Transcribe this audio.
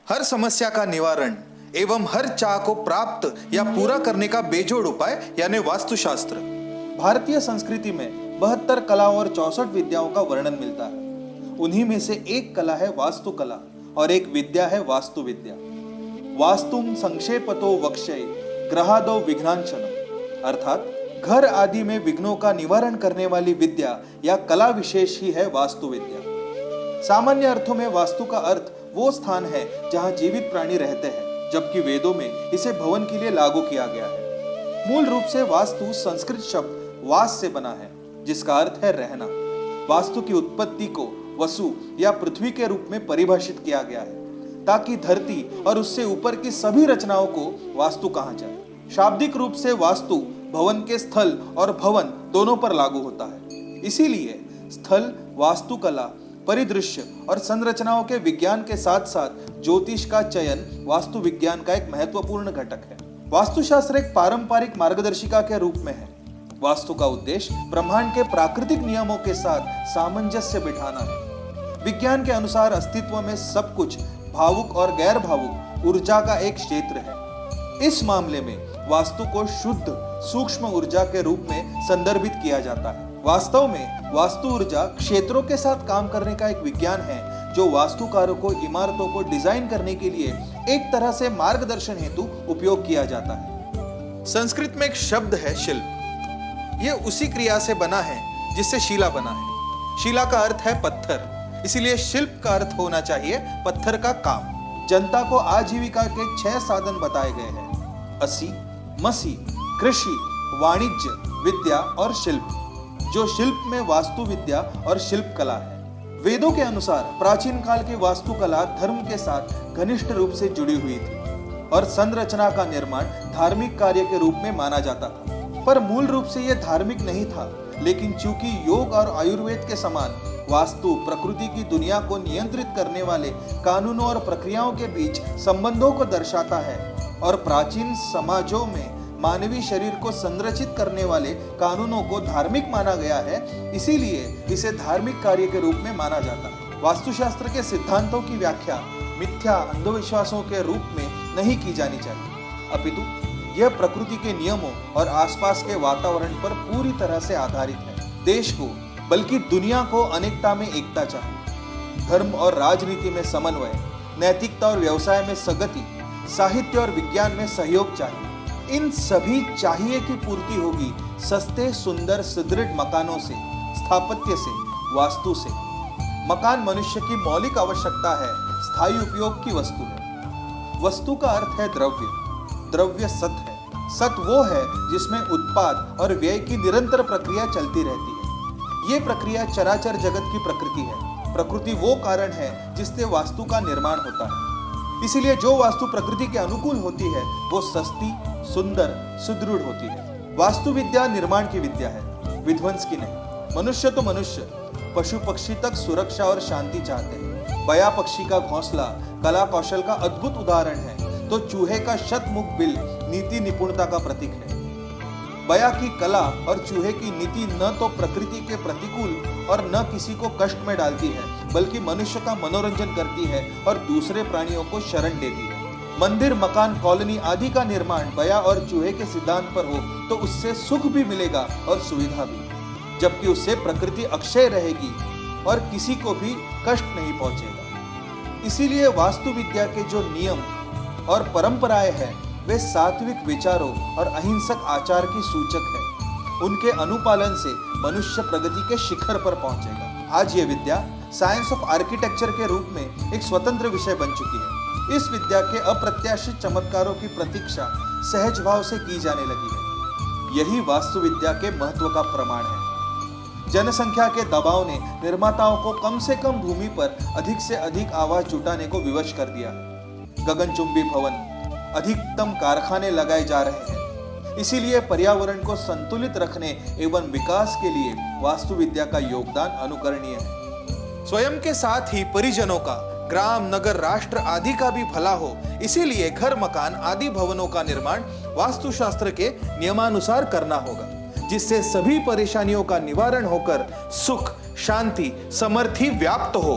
हर समस्या का निवारण एवं हर चाह को प्राप्त या पूरा करने का बेजोड़ उपाय यानी वास्तुशास्त्र। भारतीय संस्कृति में 72 कलाओं और 64 विद्याओं का वर्णन मिलता है। उन्हीं में से एक कला है वास्तुकला और एक विद्या है वास्तु विद्या। वास्तुम संक्षेपतो वक्षय ग्रहादो विघ्नांशनम, अर्थात घर आदि में विघ्नों का निवारण करने वाली विद्या या कला विशेष ही है वास्तु विद्या। सामान्य अर्थों में वास्तु का अर्थ वो स्थान है जहां जीवित प्राणी रहते हैं, जबकि वेदों में इसे भवन के लिए लागू किया गया है। मूल रूप से वास्तु संस्कृत शब्द वास से बना है, जिसका अर्थ है रहना। वास्तु की उत्पत्ति को वसु या पृथ्वी के रूप में परिभाषित किया गया है, ताकि धरती और उससे ऊपर की सभी रचनाओं को वास्तु कहा जाए। शाब्दिक रूप से वास्तु भवन के स्थल और भवन दोनों पर लागू होता है। इसीलिए स्थल वास्तुकला, परिदृश्य और संरचनाओं के विज्ञान के साथ साथ ज्योतिष का चयन वास्तु विज्ञान का एक महत्वपूर्ण घटक है। वास्तुशास्त्र एक पारंपरिक मार्गदर्शिका के रूप में है। वास्तु का उद्देश्य ब्रह्मांड के प्राकृतिक नियमों के साथ सामंजस्य बिठाना है। विज्ञान के अनुसार अस्तित्व में सब कुछ भावुक और गैर भावुक ऊर्जा का एक क्षेत्र है। इस मामले में वास्तु को शुद्ध सूक्ष्म ऊर्जा के रूप में संदर्भित किया जाता है। वास्तव में वास्तु ऊर्जा क्षेत्रों के साथ काम करने का एक विज्ञान है, जो वास्तुकारों को इमारतों को डिजाइन करने के लिए एक तरह से मार्गदर्शन हेतु उपयोग किया जाता है। संस्कृत में एक शब्द है शिल्प। यह उसी क्रिया से बना है जिससे शिला बना है। शिला का अर्थ है पत्थर, इसीलिए शिल्प का अर्थ होना चाहिए पत्थर का काम। जनता को आजीविका के 6 साधन बताए गए हैं: असी, मसी, कृषि, वाणिज्य, विद्या और शिल्प। जो शिल्प में वास्तु विद्या और शिल्प कला है। वेदों के अनुसार प्राचीन काल की वास्तुकला धर्म के साथ घनिष्ठ रूप से जुड़ी हुई थी और संरचना का निर्माण धार्मिक कार्य के रूप में माना जाता था। पर मूल रूप से यह धार्मिक नहीं था, लेकिन चूंकि योग और आयुर्वेद के समान वास्तु प्रकृति की दुनिया को नियंत्रित करने वाले कानूनों और प्रक्रियाओं के बीच संबंधों को दर्शाता है और प्राचीन समाजों में मानवीय शरीर को संरचित करने वाले कानूनों को धार्मिक माना गया है, इसीलिए इसे धार्मिक कार्य के रूप में माना जाता है। वास्तुशास्त्र के सिद्धांतों की व्याख्या मिथ्या अंधविश्वासों के रूप में नहीं की जानी चाहिए, अपितु यह प्रकृति के नियमों और आसपास के वातावरण पर पूरी तरह से आधारित है। देश को बल्कि दुनिया को अनेकता में एकता चाहिए। धर्म और राजनीति में समन्वय, नैतिकता और व्यवसाय में सगति, साहित्य और विज्ञान में सहयोग चाहिए। इन सभी चाहिए की पूर्ति होगी सस्ते सुंदर सुदृढ़ मकानों से, स्थापत्य से, वास्तु से। मकान मनुष्य की मौलिक आवश्यकता है, स्थायी उपयोग की वस्तु है। वस्तु का अर्थ है द्रव्य। द्रव्य सत है। सत वो है जिसमें उत्पाद और व्यय की निरंतर प्रक्रिया चलती रहती है। ये प्रक्रिया चराचर जगत की प्रकृति है। प्रकृति वो कारण है जिससे वास्तु का निर्माण होता है। इसीलिए जो वास्तु प्रकृति के अनुकूल होती है वो सस्ती, सुंदर, सुदृढ़ होती है। वास्तु विद्या निर्माण की विद्या है, विध्वंस की नहीं। मनुष्य तो मनुष्य, पशु पक्षी तक सुरक्षा और शांति चाहते हैं। बया पक्षी का घोंसला कला कौशल का अद्भुत उदाहरण है, तो चूहे का शतमुख बिल नीति निपुणता का प्रतीक है। बया की कला और चूहे की नीति न तो प्रकृति के प्रतिकूल और न किसी को कष्ट में डालती है, बल्कि मनुष्य का मनोरंजन करती है और दूसरे प्राणियों को शरण देती है। मंदिर, मकान, कॉलोनी आदि का निर्माण बया और चूहे के सिद्धांत पर हो तो उससे सुख भी मिलेगा और सुविधा भी, जबकि उससे प्रकृति अक्षय रहेगी और किसी को भी कष्ट नहीं पहुंचेगा। इसीलिए वास्तु विद्या के जो नियम और परंपराएं हैं वे सात्विक विचारों और अहिंसक आचार की सूचक है। उनके अनुपालन से मनुष्य प्रगति के शिखर पर पहुंचेगा। आज ये विद्या साइंस ऑफ आर्किटेक्चर के रूप में एक स्वतंत्र विषय बन चुकी है। इस विद्या के अप्रत्याशित चमत्कारों की प्रतीक्षा सहज भाव से की जाने लगी है। यही वास्तु विद्या के महत्व का प्रमाण है। जनसंख्या के दबाव ने निर्माताओं को कम से कम भूमि पर अधिक से अधिक आवाज जुटाने को विवश कर दिया है। गगनचुंबी भवन, अधिकतम कारखाने लगाए जा रहे हैं। इसीलिए पर्यावरण को संतुलित रखने एवं विकास के लिए वास्तु विद्या का योगदान अनुकरणीय है। स्वयं के साथ ही परिजनों का, ग्राम, नगर, राष्ट्र आदि का भी भला हो, इसीलिए घर, मकान आदि भवनों का निर्माण वास्तुशास्त्र के नियमानुसार करना होगा, जिससे सभी परेशानियों का निवारण होकर सुख, शांति, समृद्धि व्याप्त हो।